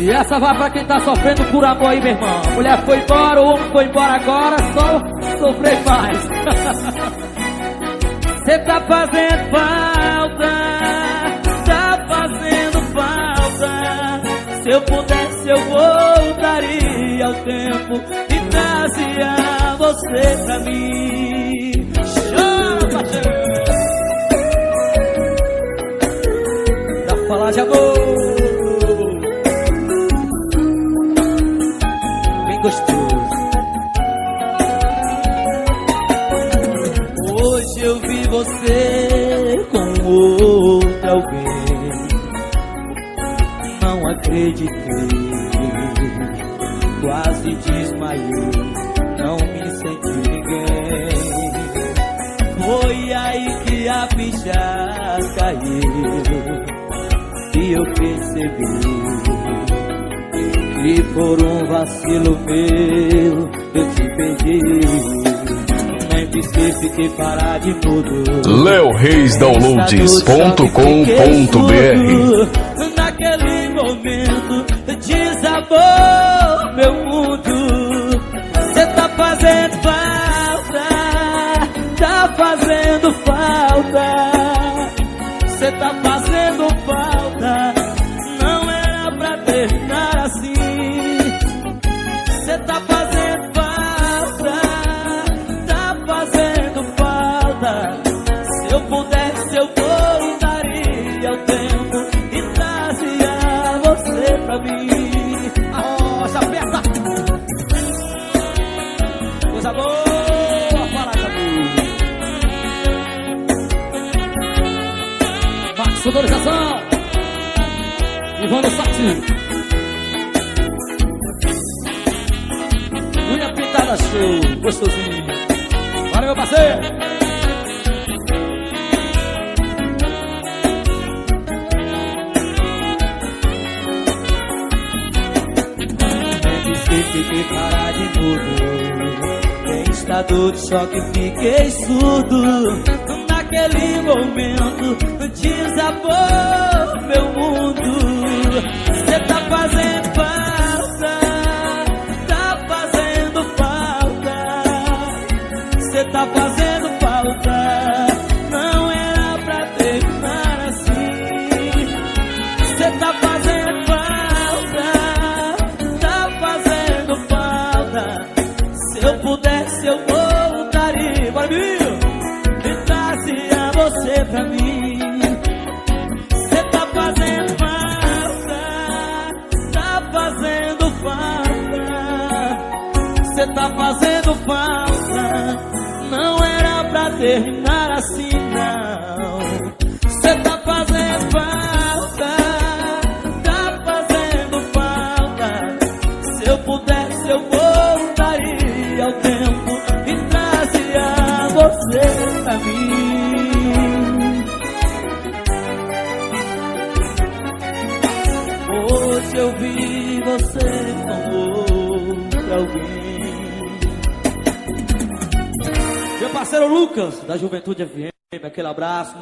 E essa vai pra quem tá sofrendo por amor aí, meu irmão. A mulher foi embora, o homem foi embora agora, só sofrer mais. Cê tá fazendo falta, tá fazendo falta. Se eu pudesse eu voltaria ao tempo e trazia você pra mim. Chora, parceiro, pra falar de amor bem gostoso. Hoje eu vi você com outro alguém, não acreditei, quase desmaiei, não me senti ninguém. Foi aí que a ficha caiu e eu percebi que por um vacilo meu eu te perdi. Nem pisquei, fiquei parado e mudo. leoreisdownloads.com.br. Naquele momento desabou meu mundo. Cê tá fazendo falta, tá fazendo falta. Cê tá fazendo falta, não era pra terminar assim. Cê tá fazendo falta, tá fazendo falta. Se eu pudesse eu voltaria ao tempo e trazia você pra mim. A rocha aperta, coisa boa, fala de amor. Max Sonorização, Ivano Sati, unha pintada show, gostosinho. Bora, meu parceiro. Fiquei parado e mudo, em estado de choque fiquei surdo. Naquele momento desabou meu mundo. Cê tá fazendo falta, tá fazendo falta. Cê tá fazendo falta, não era pra terminar assim. Cê tá fazendo falta, se eu pudesse eu voltaria, bora viu, e trazia você pra mim. Cê tá fazendo falta, tá fazendo falta. Cê tá fazendo falta, não era pra terminar assim não. Cê tá fazendo falta, tá fazendo falta. Se eu pudesse eu voltaria ao tempo e trazia você pra mim. Hoje eu vi você com outro alguém. Meu parceiro Lucas, da Juventude FM, aquele abraço.